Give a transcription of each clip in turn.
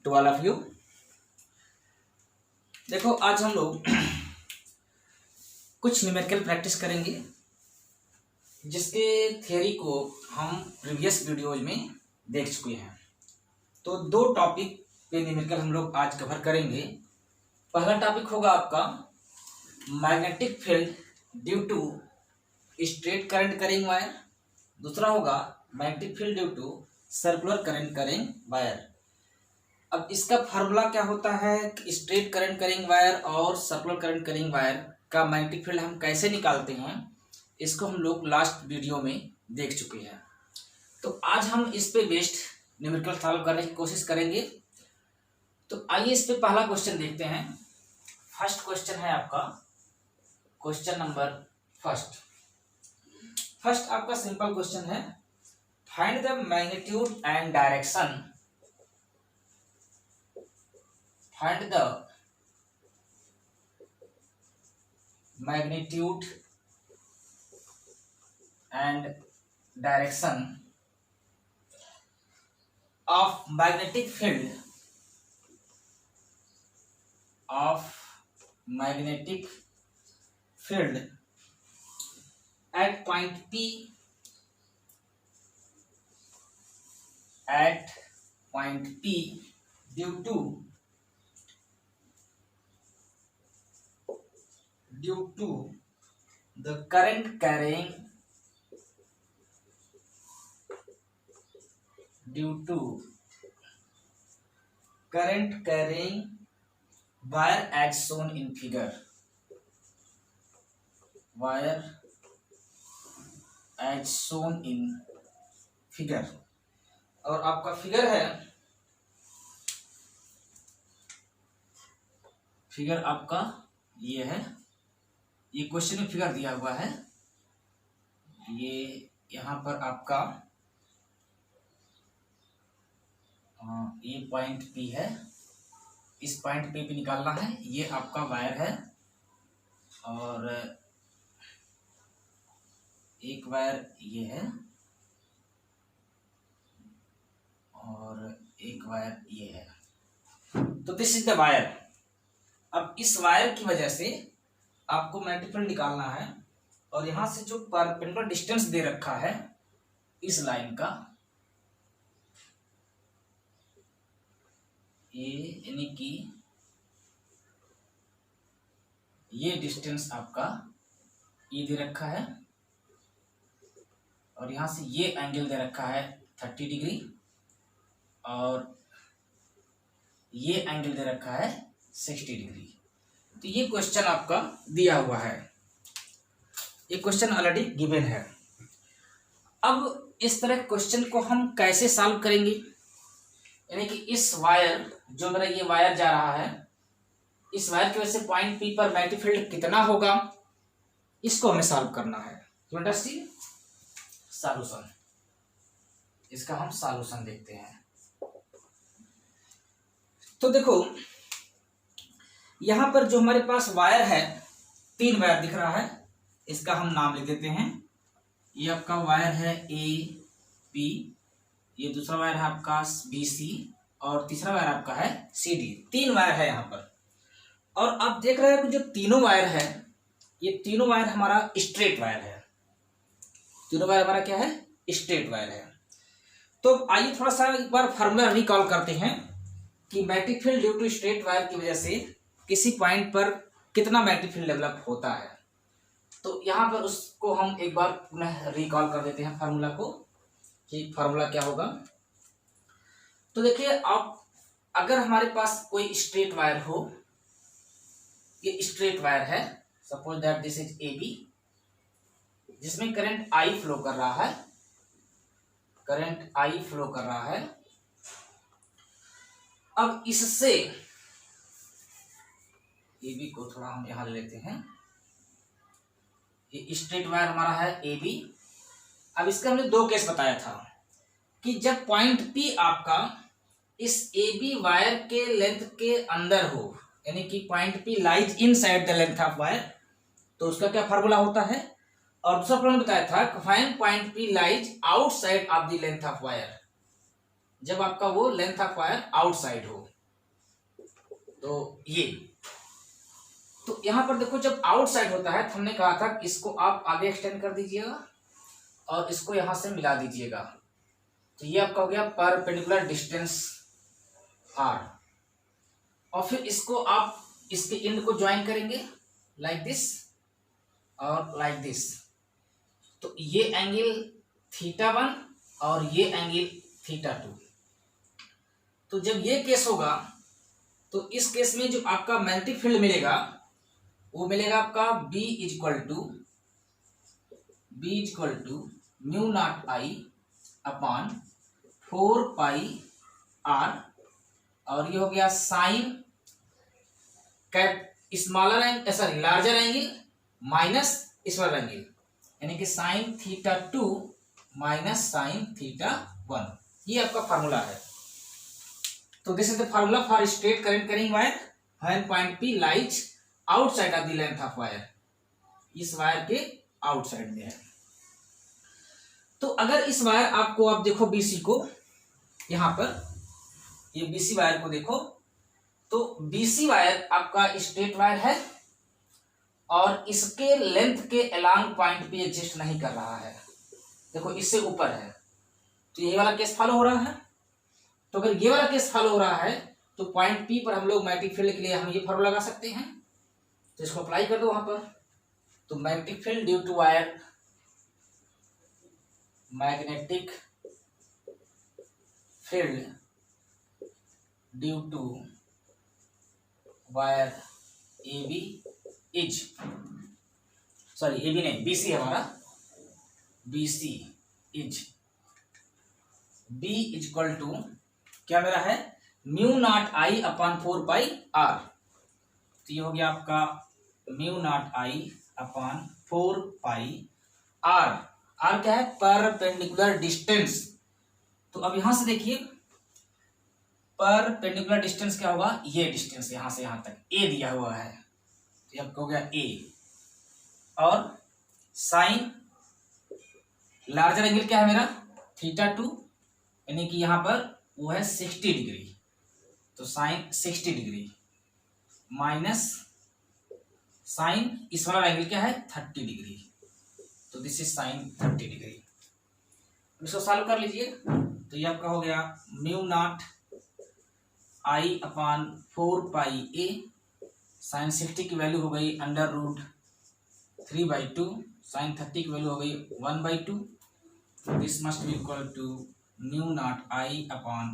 To all of you. देखो आज हम लोग कुछ न्यूमेरिकल प्रैक्टिस करेंगे जिसके थ्योरी को हम प्रीवियस वीडियोज में देख चुके हैं। तो दो टॉपिक पे न्यूमेरिकल हम लोग आज कवर करेंगे। पहला टॉपिक होगा आपका magnetic field due to straight current carrying wire, दूसरा होगा magnetic field due to circular current carrying wire. अब इसका फार्मूला क्या होता है कि स्ट्रेट करंट कैरिंग वायर और सर्कुलर करंट कैरिंग वायर का मैग्नेटिक फील्ड हम कैसे निकालते हैं, इसको हम लोग लास्ट वीडियो में देख चुके हैं। तो आज हम इस पे बेस्ड न्यूमेरिकल सॉल्व करने की कोशिश करेंगे। तो आइए इस पे पहला क्वेश्चन देखते हैं। फर्स्ट क्वेश्चन है आपका क्वेश्चन नंबर फर्स्ट आपका सिंपल क्वेश्चन है, find the magnitude and direction, find the magnitude and direction of magnetic field at point P due to the current carrying wire as shown in figure, और आपका figure है, figure आपका ये है, ये question में figure दिया हुआ है। ये यहाँ पर आपका ये पॉइंट P है, इस पॉइंट P पे निकालना है। ये आपका वायर है और एक वायर ये है और एक वायर ये है। तो दिस इज द वायर। अब इस वायर की वजह से आपको मैग्नेटिक फील्ड निकालना है और यहां से जो परपेंडिकुलर डिस्टेंस दे रखा है इस लाइन का, ये यानी कि ये डिस्टेंस आपका ये दे रखा है और यहां से ये एंगल दे रखा है 30 डिग्री और ये एंगल दे रखा है 60 डिग्री। तो ये क्वेश्चन आपका दिया हुआ है, ये क्वेश्चन ऑलरेडी गिवन है। अब इस तरह क्वेश्चन को हम कैसे सॉल्व करेंगे, यानी कि इस वायर, जो मेरा ये वायर जा रहा है, इस वायर की वजह से पॉइंट P पर मैग्नेटिक फील्ड कितना होगा, इसको हमें सॉल्व करना है। तो अंडरस्टैंड सॉल्यूशन, इसका हम सॉल्यूशन देखते हैं। तो देखो यहां पर जो हमारे पास वायर है, 3 वायर दिख रहा है, इसका हम नाम लिख देते हैं। ये आपका वायर है AP, ये दूसरा वायर है आपका BC और तीसरा वायर आपका है CD। 3 वायर है यहाँ पर। और आप देख रहे हैं कि जो तीनों वायर है, ये तीनों वायर हमारा स्ट्रेट वायर है। तीनों वायर हमारा क्या है, स्ट्रेट वायर है। तो आइए थोड़ा सा एक बार फार्मूला रिकॉल करते हैं कि magnetic field due to straight wire की वजह से किसी पॉइंट पर कितना मैग्नेटिक फील्ड डेवलप होता है। तो यहाँ पर उसको हम एक बार पुनः रिकॉल कर देते हैं फार्मूला को, कि फार्मूला क्या होगा। तो देखिए, आप अगर हमारे पास कोई स्ट्रेट वायर हो, ये स्ट्रेट वायर है, suppose that this is AB, जिसमें करंट I फ्लो कर रहा है, करंट I फ्लो कर रहा है। अब इससे AB को थोड़ा हम यहां ले लेते हैं, ये स्ट्रेट वायर हमारा है AB। अब इसका हमने 2 केस बताया था कि जब पॉइंट P आपका इस AB वायर के लेंथ के अंदर हो, यानी कि point P lies inside the length of wire, तो उसका क्या फार्मूला होता है। और दूसरा प्रॉब्लम बताया था, find point P lies outside of the length of wire, जब आपका वो लेंथ ऑफ वायर आउटसाइड हो। तो ये, तो यहाँ पर देखो जब आउटसाइड होता है तो हमने कहा था कि इसको आप आगे एक्सटेंड कर दीजिएगा और इसको यहां से मिला दीजिएगा, तो ये आपका हो गया परपेंडिकुलर डिस्टेंस r। और फिर इसको आप इसके एंड को ज्वाइन करेंगे लाइक दिस और लाइक दिस, तो ये एंगल θ1 और ये एंगल θ2। तो जब ये केस होगा तो इस केस में जो आपका मैग्नेटिक फील्ड मिलेगा वो मिलेगा आपका B equal to mu naught I upon 4 pi r, और ये हो गया sine cap smaller angle, sorry larger angle minus smaller angle, यानी कि साइन θ2 माइनस साइन θ1। ये आपका फार्मूला है। तो this is the formula for straight current carrying wire when point P lies outside of the length of wire, इस wire के outside में है। तो अगर इस वायर आपको, आप देखो BC को, यहां पर ये BC वायर को देखो, तो BC वायर आपका स्ट्रेट वायर है और इसके लेंथ के अलोंग पॉइंट P एग्जिस्ट नहीं कर रहा है, देखो इससे ऊपर है, तो ये वाला केस फॉलो हो रहा है। तो अगर ये वाला केस फॉलो हो रहा है तो पॉइंट P पर हम लोग मैग्नेटिक फील्ड के लिए हम ये फॉर्मूला लगा सकते हैं, तो इसको अप्लाई कर दो वहां पर। तो magnetic field due to wire, magnetic field due to wire AB is, sorry AB नहीं, BC है हमारा, BC is B equal to क्या मेरा है, mu naught I upon 4 pi r। तो ये हो गया आपका mu naught I upon 4 pi r। r क्या है, परपेंडिकुलर डिस्टेंस। तो अब यहां से देखिए परपेंडिकुलर डिस्टेंस क्या होगा, ये डिस्टेंस यहां से यहां तक a दिया हुआ है, तो आपका हो गया a। और साइन लार्जर एंगल क्या है मेरा, θ2, यानी कि यहां पर वो है 60 डिग्री, तो साइन 60 डिग्री माइनस साइन इस वाला एंगल क्या है 30 डिग्री, तो दिस इज साइन 30 डिग्री। इसको सॉल्व कर लीजिए, तो ये आपका हो गया mu naught I upon 4 pi a, sine 60 की वैल्यू हो गई अंडर रूट 3/2, साइन 30 की वैल्यू हो गई 1/2, this must be equal to mu naught I upon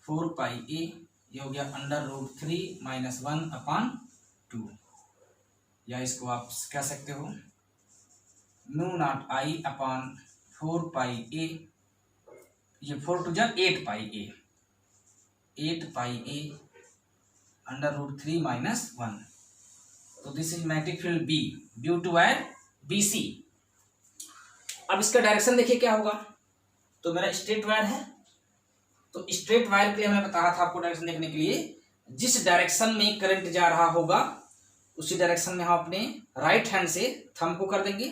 4 pi a, ये हो गया अंडर रूट 3 माइनस 1/2, या इसको आप कह सकते हो mu naught I upon 4 pi a, ये 4 टू जा 8 pi a, 8 pi a under root 3 minus 1। तो this is magnetic field B due to wire BC। अब इसका डायरेक्शन देखिए क्या होगा, तो मेरा स्ट्रेट वायर है, तो स्ट्रेट वायर के लिए मैंने बताया था आपको डायरेक्शन देखने के लिए, जिस डायरेक्शन में करंट जा रहा होगा उसी डायरेक्शन में हम अपने राइट हैंड से थंब को कर देंगे।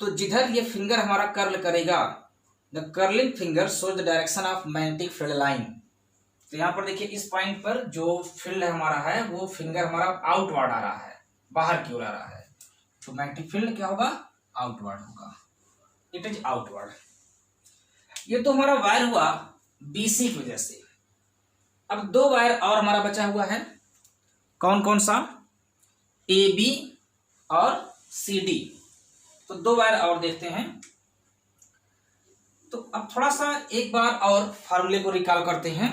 तो जिधर ये फिंगर हमारा कर्ल करेगा, the curling finger shows the direction of magnetic field line. तो यहाँ पर देखिए इस पॉइंट पर जो फील्ड हमारा है वो फिंगर हमारा आउटवर्ड आ रहा है, बाहर की ओर आ रहा है, तो मैग्नेटिक फील्ड क्या होगा, आउटवर्ड होगा, इट इज आउटवर्ड। ये तो हमारा वायर हुआ BC की वजह से। अब दो वायर और हमारा बचा हुआ है, कौन कौन सा, AB और CD। तो दो वायर और देखते हैं। तो अब थोड़ा सा एक बार और फार्मूले को रिकॉल करते हैं।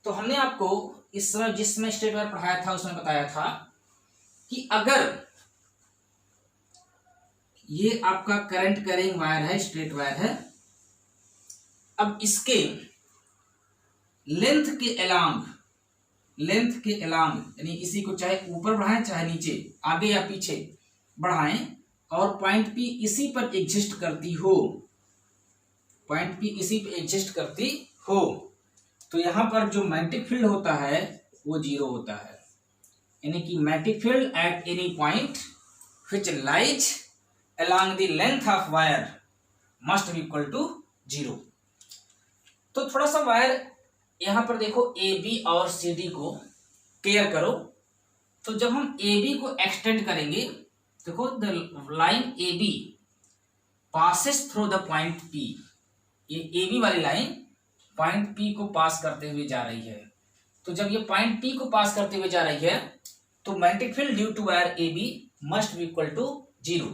तो हमने आपको इस समय जिसमें स्ट्रेट वायर पढ़ाया था उसमें बताया था कि अगर ये आपका करंट कैरिंग वायर है, स्ट्रेट वायर है, अब इसके लेंथ के अलोंग यानी इसी को चाहे ऊपर बढ़ाएं चाहे नीचे, आगे या पीछे बढ़ाएं, और पॉइंट P इसी पर एग्जिस्ट करती हो, पॉइंट P इसी पे एग्जिस्ट करती हो, तो यहां पर जो मैग्नेटिक फील्ड होता है वो 0 होता है, यानी कि magnetic field at any point which lies along the length of wire must be equal to 0। तो थोड़ा सा वायर यहां पर देखो ए बी और सी डी को क्लियर करो। तो जब हम ए बी को एक्सटेंड करेंगे, देखो the line A B passes through the point P, ये ए बी वाली लाइन पॉइंट पी को पास करते हुए जा रही है। तो जब ये पॉइंट पी को पास करते हुए जा रही है तो magnetic field due to wire A B must be equal to 0।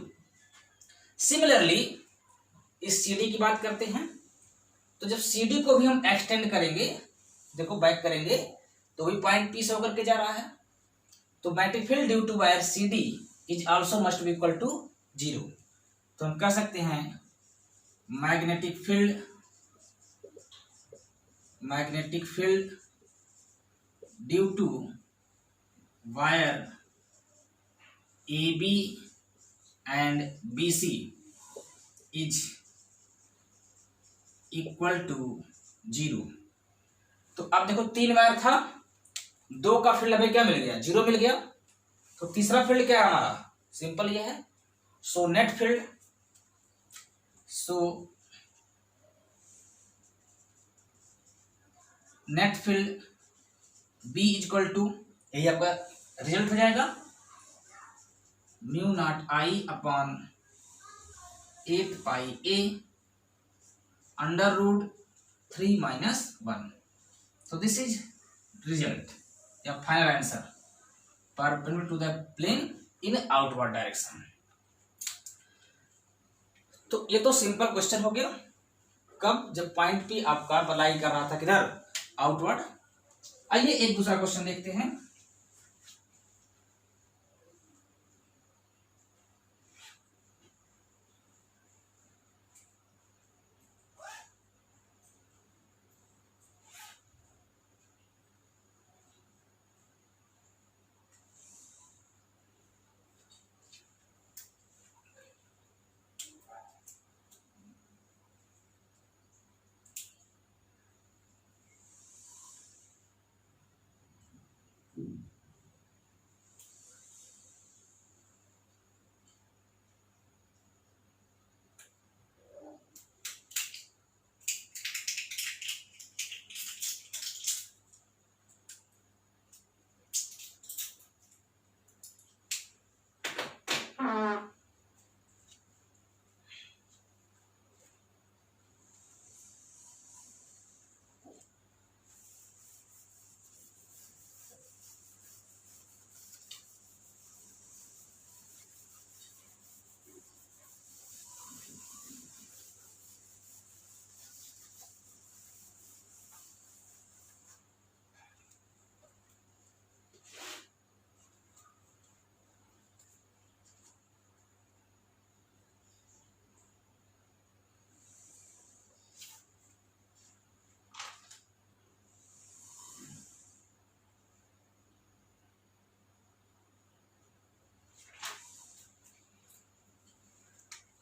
Similarly इस सी डी की बात करते हैं। तो जब सी डी को भी हम एक्सटेंड करेंगे, देखो बैक करेंगे तो वही पॉइंट पी से होकर के जा रहा है, तो magnetic field due to wire C D is also must be equal to 0। तो हम कह सकते हैं magnetic field due to wire A B and B C is equal to 0। तो अब देखो 3 वायर था, 2 का फील्ड हमें क्या मिल गया, 0 मिल गया। तो तीसरा फील्ड क्या है हमारा, सिंपल ये है। So net field B is equal to, यही आपका रिजल्ट हो जाएगा, mu naught I upon 8 pi a under root 3 minus 1। तो दिस इज रिजल्ट या final answer perpendicular to the plane in outward direction. तो ये तो सिंपल क्वेश्चन हो गया। कब, जब पॉइंट पी आपका अप्लाई कर रहा था किधर, आउटवर्ड। आइए एक दूसरा क्वेश्चन देखते हैं।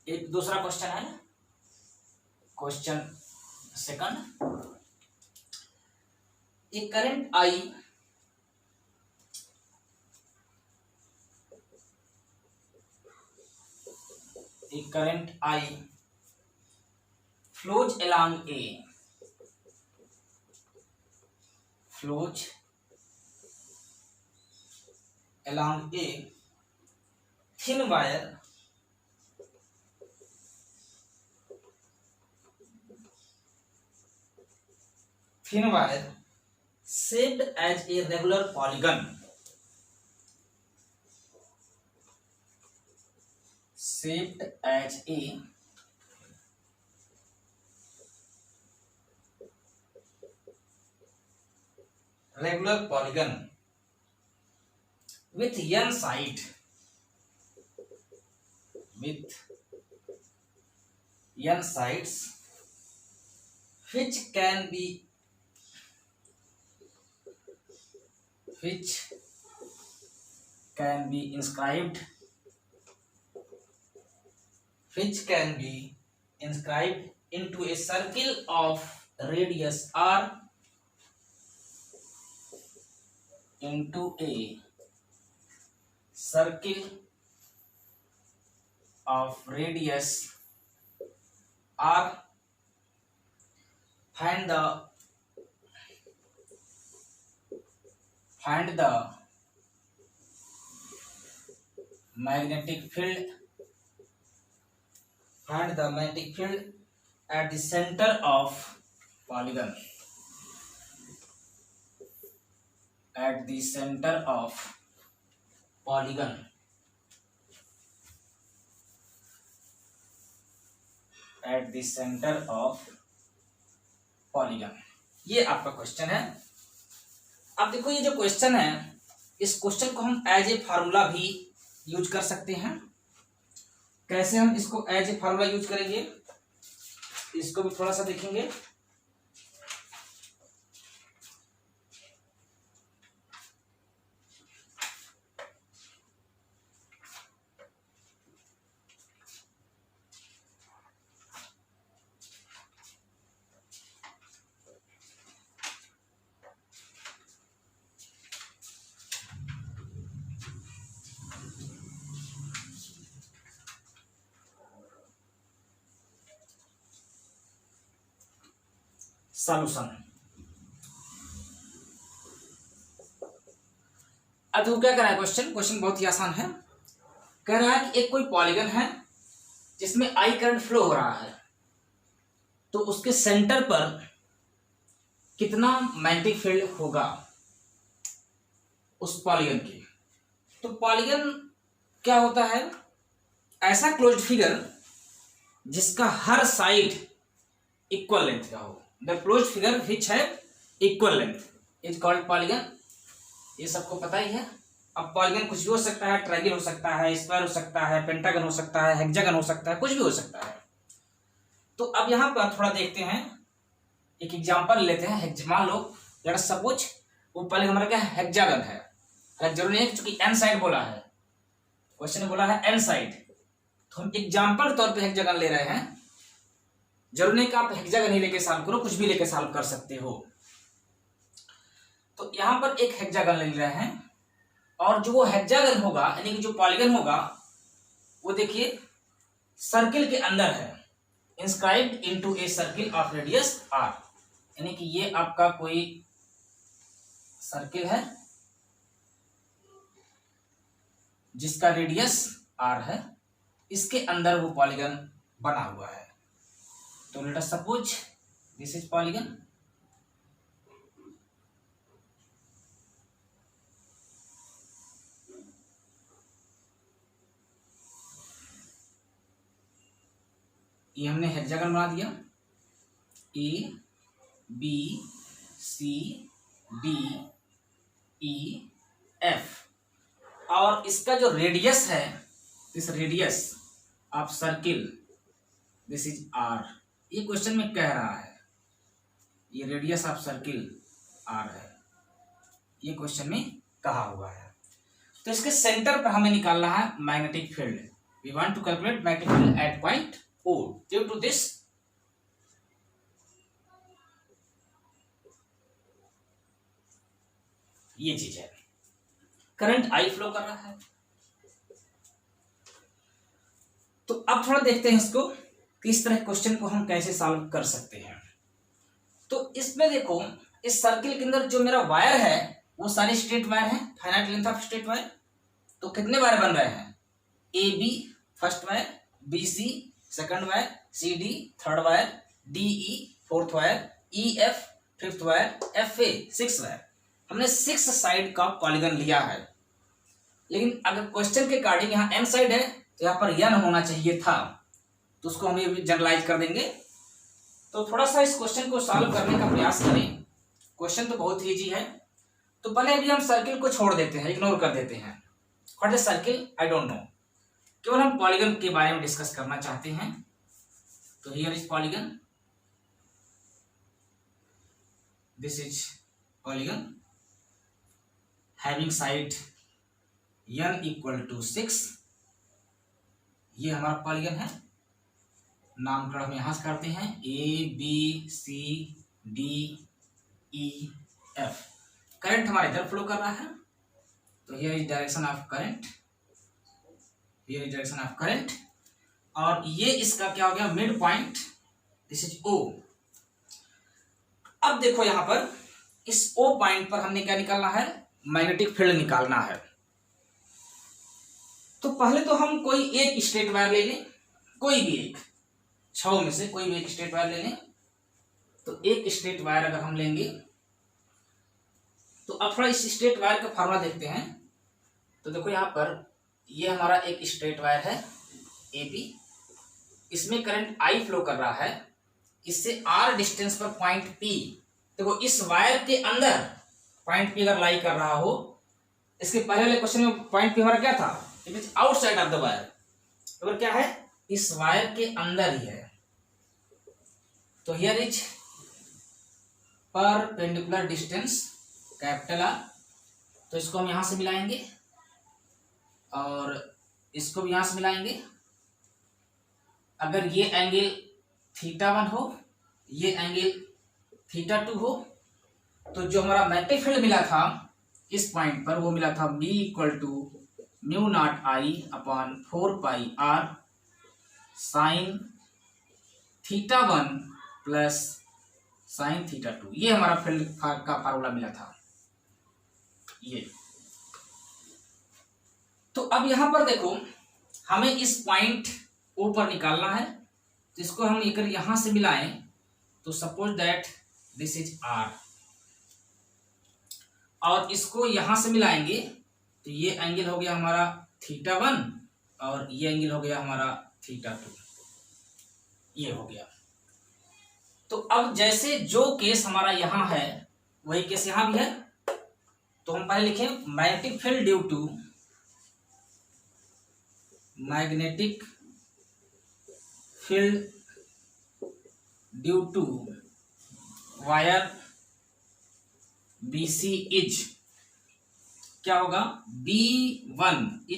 एक दूसरा क्वेश्चन है, क्वेश्चन सेकंड। एक current I flows along a thin wire shaped as a regular polygon, with n sides which can be inscribed into a circle of radius r, find the find the magnetic field at the center of polygon. At the center of polygon. At the center of polygon. ये आपका question है। अब देखो ये जो question है, इस question को हम एज ए फार्मूला भी यूज कर सकते हैं। कैसे हम इसको एज ए फार्मूला यूज करेंगे, इसको भी थोड़ा सा देखेंगे। सॉल्यूशन। अब देखो क्या कर रहा है क्वेश्चन बहुत ही आसान है। कह रहा है कि एक कोई पॉलीगन है जिसमें आई करंट फ्लो हो रहा है, तो उसके सेंटर पर कितना मैग्नेटिक फील्ड होगा उस पॉलीगन के। तो पॉलीगन क्या होता है, ऐसा क्लोज्ड फिगर जिसका हर साइड इक्वल लेंथ का हो। द क्लोज्ड फिगर विच है equal length is called polygon. ये सबको पता ही है। अब पॉलीगन कुछ भी हो सकता है, ट्रायंगल हो सकता है, स्क्वायर हो सकता है, पेंटागन हो सकता है, हेक्सागन हो सकता है, कुछ भी हो सकता है। तो अब यहां पर थोड़ा देखते हैं, एक एग्जांपल लेते हैं। मान लो लेट अस सपोज वो पॉलीगन हमारा क्या है, हेक्सागन है। जरूरी नहीं है क्योंकि एन साइड बोला है, क्वेश्चन ने बोला है एन साइड, तो हम एग्जांपल के तौर पे हेक्सागन ले रहे हैं। जरूरी नहीं कि आप हेक्सागन ही लेके सॉल्व करो, कुछ भी लेके सॉल्व कर सकते हो। तो यहां पर एक हेक्सागन ले रहे हैं, और जो वो हेक्सागन होगा यानी कि जो पॉलीगन होगा वो देखिए सर्किल के अंदर है, inscribed into a circle of radius R. यानी कि ये आपका कोई सर्किल है जिसका रेडियस आर है, इसके अंदर वो पॉलीगन बना हुआ है। तो let us suppose this is polygon. ये हमने हेक्सागन बना दिया, A B C D E F, और इसका जो रेडियस है, this radius of circle this is R. ये क्वेश्चन में कह रहा है ये रेडियस ऑफ सर्किल आर है, ये क्वेश्चन में कहा हुआ है। तो इसके सेंटर पर हमें निकालना है magnetic field. We want to calculate magnetic field at point O due to this ये चीज है, करंट आई फ्लो कर रहा है। तो अब थोड़ा देखते हैं इसको कि इस तरह क्वेश्चन को हम कैसे सॉल्व कर सकते हैं। तो इसमें देखो इस सर्किल के अंदर जो मेरा वायर है वो सारे स्ट्रेट वायर हैं, finite length of straight wire. तो कितने वायर बन रहे हैं, A B first wire, B C second wire, C D third wire, D E fourth wire, E F fifth wire, F A six wire. हमने 6 side का polygon लिया है, लेकिन अगर क्वेश्चन के अकॉर्डिंग यहाँ एन साइड है तो यहाँ पर एन होना चाहिए था, तो उसको हम ये जनरलाइज कर देंगे। तो थोड़ा सा इस क्वेश्चन को सॉल्व करने का प्रयास करें। क्वेश्चन तो बहुत इजी है। तो पहले अभी हम सर्किल को छोड़ देते हैं, इग्नोर कर देते हैं। What is circle I don't know, केवल हम पॉलीगन के बारे में डिस्कस करना चाहते हैं। तो here is polygon, this is polygon having side n equal to 6। ये हमारा पॉलीगन है, नामकरण हम यहां से करते हैं A B C D E F. Current हमारे इधर फ्लो कर रहा है, तो here is direction of current, here is direction of current. और ये इसका क्या हो गया, mid point, this is O. अब देखो यहां पर इस ओ पॉइंट पर हमने क्या निकालना है, मैग्नेटिक फील्ड निकालना है। तो पहले तो हम कोई एक स्ट्रेट वायर ले लें, कोई भी एक, 6 में से कोई भी एक स्ट्रेट वायर ले लें। तो एक स्ट्रेट वायर अगर हम लेंगे तो अब थोड़ा इस स्ट्रेट वायर का फॉर्मूला देखते हैं। तो देखो यहाँ पर ये हमारा एक स्ट्रेट वायर है AB, इसमें करंट I फ्लो कर रहा है, इससे R डिस्टेंस पर पॉइंट P, देखो इस वायर के अंदर पॉइंट P अगर लाई कर रहा हो, इसके पहले वाले क्वेश्चन में पॉइंट P हमारा क्या था, it is outside of the wire, तो क्या है इस वायर के अंदर ही है। तो here is perpendicular distance capital R, तो इसको हम यहां से मिलाएंगे और इसको भी यहां से मिलाएंगे। अगर ये एंगल θ1 हो, ये एंगल θ2 हो, तो जो हमारा मैग्नेटिक फील्ड मिला था इस पॉइंट पर वो मिला था B = μ0I/4πr sin θ1 plus sin θ2, ये हमारा फील्ड का फार्मूला मिला था ये। तो अब यहां पर देखो हमें इस पॉइंट ऊपर निकालना है, तो इसको हम अगर यहां से मिलाएं तो suppose that this is R, और इसको यहां से मिलाएंगे तो ये एंगल हो गया हमारा θ1 और ये एंगल हो गया हमारा θ2, ये हो गया। तो अब जैसे जो केस हमारा यहां है वही केस यहां भी है, तो हम पहले लिखें magnetic field due to magnetic field due to wire BC is क्या होगा, B1 =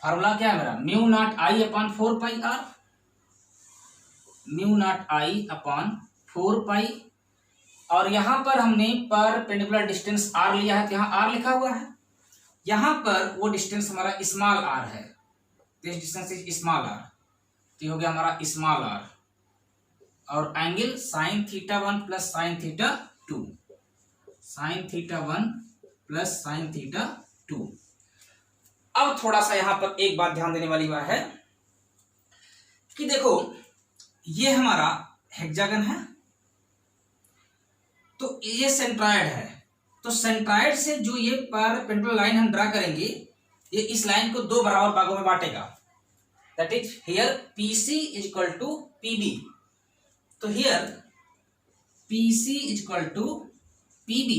फार्मूला क्या है मेरा μ0I/4πr, μ0I/4π, और यहां पर हमने परपेंडिकुलर डिस्टेंस R लिया है, तो यहां R लिखा हुआ है, यहां पर वो डिस्टेंस हमारा स्मॉल r है, this distance is small r, तो हो गया हमारा स्मॉल r, और angle sin θ1 plus sin θ2, sin θ1 plus sin θ2। अब थोड़ा सा यहां पर एक बात ध्यान देने वाली बात है कि देखो ये हमारा हेक्सागन है, तो ये सेंट्रॉइड है, तो सेंट्रॉइड से जो ये परपेंडिकुलर लाइन हम ड्रा करेंगे ये इस लाइन को दो बराबर भागों में बांटेगा, that is here PC = PB, तो हियर PC = PB,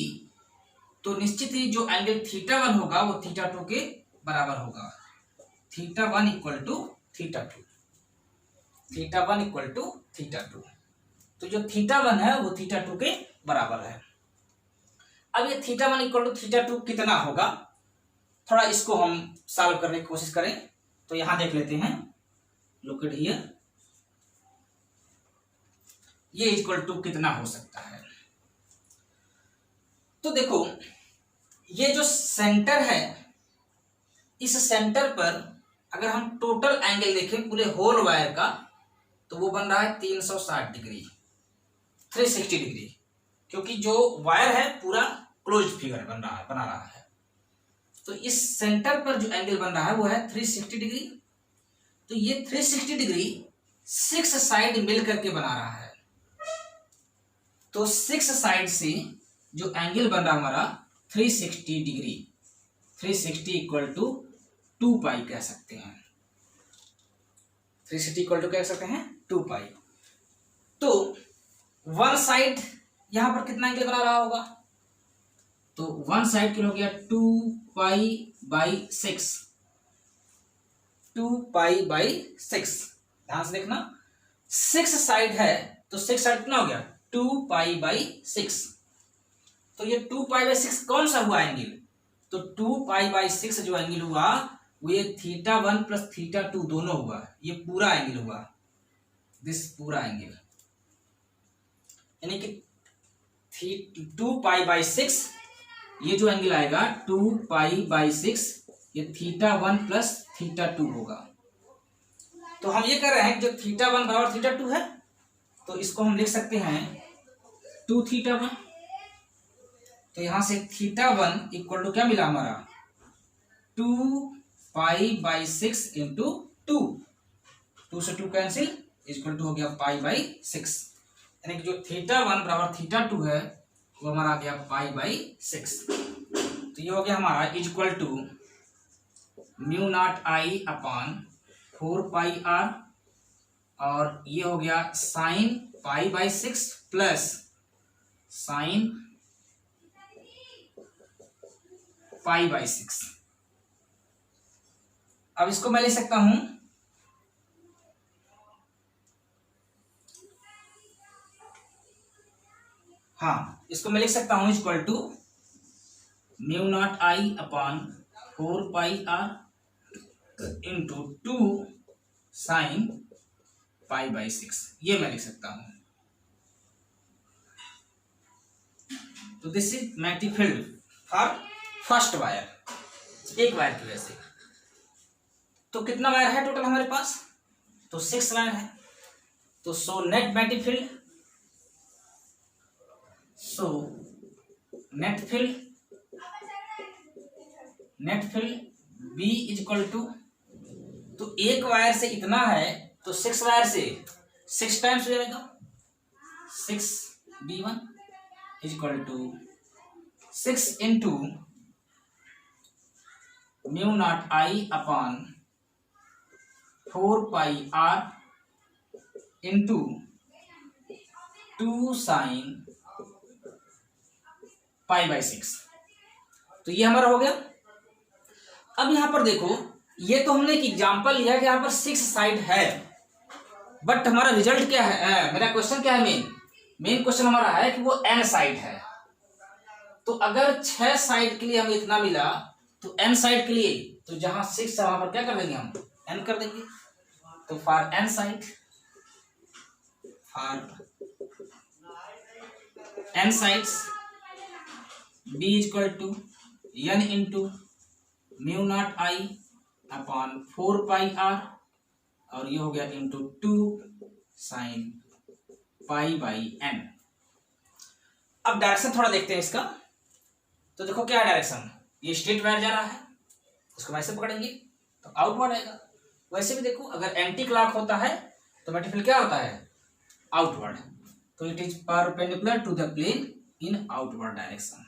तो निश्चित ही जो एंगल θ1 होगा वो θ2 के बराबर होगा, θ1 = θ2, θ1 = θ2, तो जो θ1 है वो θ2 के बराबर है। अब ये θ1 = θ2 कितना होगा, थोड़ा इसको हम सॉल्व करने की कोशिश करें, तो यहां देख लेते हैं, लुक एट हियर, ये = कितना हो सकता है। तो देखो ये जो सेंटर है, इस सेंटर पर अगर हम टोटल एंगल देखें पूरे होल वायर का, तो वो बन रहा है 360 डिग्री, 360 डिग्री, क्योंकि जो वायर है पूरा क्लोज्ड फिगर बना रहा है, तो इस सेंटर पर जो एंगल बन रहा है वो है 360 डिग्री। तो ये 360 डिग्री 6 साइड मिल करके बना रहा है, तो 6 साइड से जो एंगल बन रहा हमारा 360 डिग्री, 360 = 2π कह सकते हैं, 360 = कह सकते हैं 2π। तो वन साइड यहां पर कितना एंगल बना रहा होगा, तो वन साइड कितना हो गया 2π/6, 2π/6, ध्यान से देखना 6 साइड है, तो 6 साइड कितना हो गया 2π/6, तो ये 2π/6 कौन सा हुआ एंगल, तो 2π/6 जो एंगल हुआ वो ये θ1 प्लस θ2 दोनों हुआ, ये पूरा एंगल हुआ, दिस पूरा एंगल, यानी कि 2π/6 ये जो एंगल आएगा 2π/6 ये θ1 प्लस θ2 होगा। तो हम ये कर रहे हैं जो θ1 बराबर θ2 है, तो इसको हम लिख सकते हैं 2θ1 तो यहां से θ1 इक्वल टू क्या मिला हमारा 2π/6 इंटू 2 से 2 कैंसिल इक्वल टू हो गया π/6, यानी कि जो θ1 बराबर θ2 है वो हमारा आ गया π/6। तो ये हो गया हमारा इक्वल टू μ0I/4πr और ये हो गया साइन π/6 प्लस साइन π/6। अब इसको मैं लिख सकता हूं इसको मैं लिख सकता हूं equal to μ0I/4πr into 2 sine π/6, ये मैं लिख सकता हूं। तो this is magnetic field for first wire, एक वायर की वजह से। तो कितना वायर है टोटल हमारे पास? तो 6 वायर है। तो so net magnetic field, net field B is equal to, तो एक वायर से इतना है तो 6 वायर से 6 टाइम्स हो जाएगा, 6B1 is equal to 6 into μ0I/4πr into 2 sine π/6। तो ये हमारा हो गया। अब यहां पर देखो, ये तो हमने एक एग्जांपल लिया कि यहां पर 6 साइड है, बट हमारा रिजल्ट क्या है, मेरा क्वेश्चन क्या है, मेन क्वेश्चन हमारा है कि वो n साइड है। तो अगर 6 साइड के लिए हमें इतना मिला तो n साइड के लिए तो जहां 6 है वहां पर क्या कर देंगे हम n कर देंगे। तो for n side, B equal to n into μ0I/4πr और ये हो गया इंटू 2 साइन π/n। अब डायरेक्शन थोड़ा देखते हैं इसका। तो देखो क्या है डायरेक्शन, ये स्ट्रेट वायर जा रहा है, इसको वैसे पकड़ेंगे तो आउटवर्ड आएगा। वैसे भी देखो अगर एंटी क्लॉक होता है तो मैग्नेटिक फील्ड क्या होता है, आउटवर्ड। तो it is perpendicular to the plane in outward direction.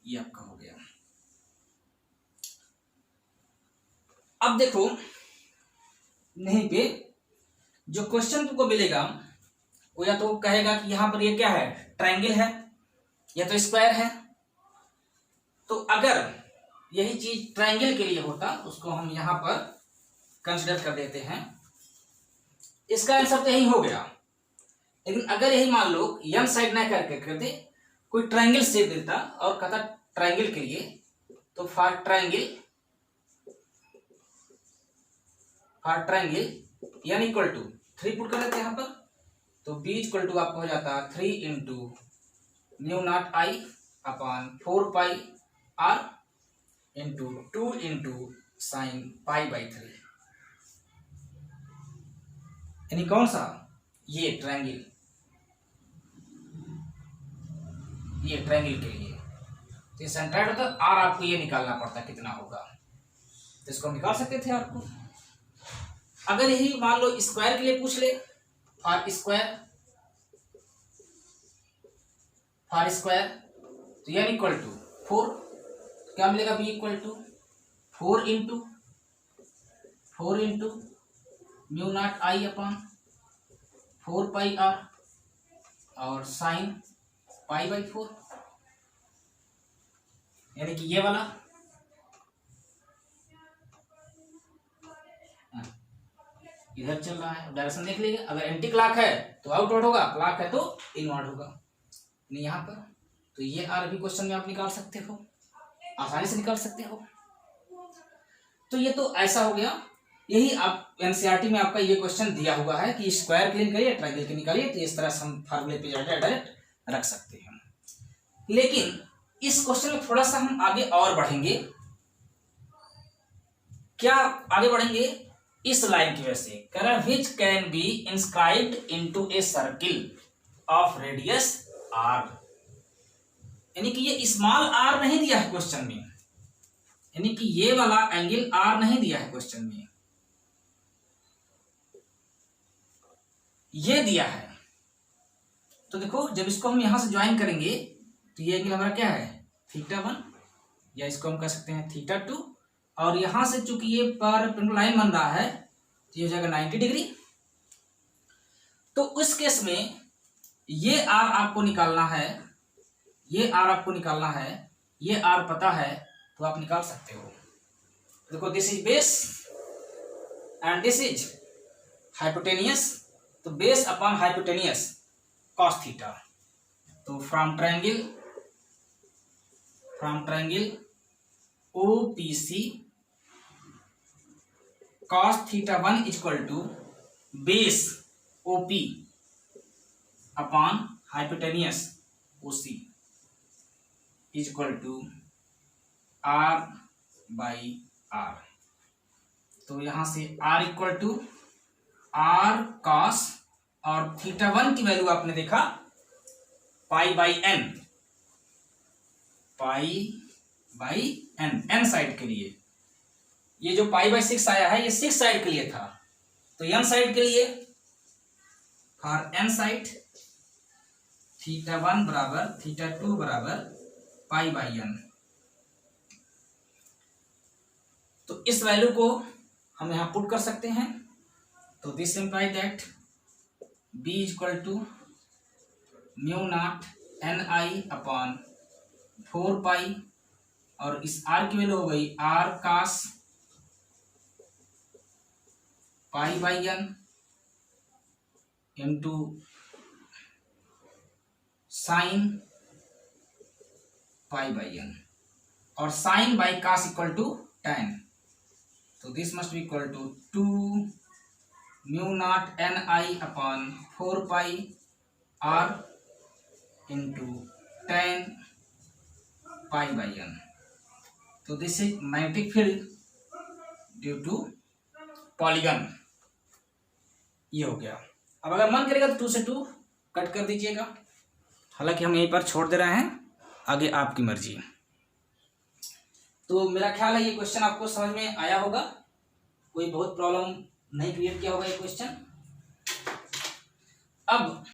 ये आपका हो गया। अब देखो नहीं पे जो क्वेश्चन तुमको मिलेगा वो या तो कहेगा कि यहां पर ये क्या है, ट्रायंगल है या तो स्क्वायर है। तो अगर यही चीज ट्रायंगल के लिए होता उसको हम यहां पर कंसीडर कर देते हैं, इसका आंसर तो यही हो गया। लेकिन अगर यही मान लो यन साइड ना करके कर दे, कोई ट्रायंगल शेप देता और कहता ट्रायंगल के लिए, तो फॉर ट्रायंगल यानी इक्वल टू 3 पुट कर लेते हैं यहाँ पर। तो B इक्वल टू आपका हो जाता है 3 into μ0I/4πr into 2 into sine π/3, यानी कौन सा, ये ट्रायंगल के लिए। तो ये सेंट्राइड होता है और आपको ये निकालना पड़ता है कितना होगा, तो इसको निकाल सकते थे आपको। अगर यही मान लो स्क्वायर के लिए पूछ ले, फॉर स्क्वायर तो यानी इक्वल टू 4, क्या मिलेगा, B equal to 4 into μ0I/4πr और साइन π/4, यानी कि ये वाला इधर चल रहा है। डायरेक्शन देख लीजिए, अगर एंटी क्लॉक है तो आउटवर्ड होगा, क्लॉक है तो इनवर्ड होगा। नहीं यहाँ पर तो ये आर भी क्वेश्चन में आप निकाल सकते हो, आसानी से निकाल सकते हो। तो ये तो ऐसा हो गया। यही आप एनसीईआरटी में आपका ये क्वेश्चन दिया हुआ है कि स्क्वायर के लिए निकालिए, ट्रायंगल के निकालिए। तो इस तरह से हम फार्मूले पे डायरेक्ट रख सकते हैं। लेकिन इस क्वेश्चन में थोड़ा सा हम आगे और बढ़ेंगे। क्या आगे बढ़ेंगे, इस लाइन की वजह से, कह which can be inscribed into a circle of radius r। यानी कि ये स्मॉल आर नहीं दिया है क्वेश्चन में, यानी कि ये वाला एंगल आर नहीं दिया है क्वेश्चन में, ये दिया है। तो देखो जब इसको हम यहां से ज्वाइन करेंगे तो ये एंगल हमारा क्या है θ1, या इसको हम कह सकते हैं θ2, और यहां से चूंकि ये परपेंडिकुलर लाइन बन रहा है तो ये हो जाएगा 90 डिग्री। तो उस केस में ये आर आपको निकालना है, ये आर आपको निकालना है, ये आर पता है तो आप निकाल सकते हो। देखो this is base and this is hypotenuse, तो base upon hypotenuse cos theta. तो from triangle OPC cos θ1 equal to base OP upon hypotenuse OC equal to R by R। तो यहां से R equal to R cos, और θ1 की value आपने देखा pi by n, n side के लिए। ये जो पाई बाई 6 आया है ये 6 साइड के लिए था, तो n साइड के लिए फॉर n साइड θ1 बराबर θ2 बराबर पाई बाई n। तो इस वैल्यू को हम यहां पुट कर सकते हैं। तो this imply that b equal to mu naught ni upon 4 pi, और इस r की वैल्यू हो गई r cos pi by n into sine pi by n, और sine by cos equal to tan। तो this must be equal to 2 mu naught ni upon 4 pi r into tan pi by n। तो this is magnetic field due to polygon. ये हो गया। अब अगर मन करेगा तो 2 से 2 कट कर दीजिएगा, हालांकि हम यहीं पर छोड़ दे रहे हैं, आगे आपकी मर्जी। तो मेरा ख्याल है ये क्वेश्चन आपको समझ में आया होगा, कोई बहुत प्रॉब्लम नहीं क्रिएट किया होगा ये क्वेश्चन। अब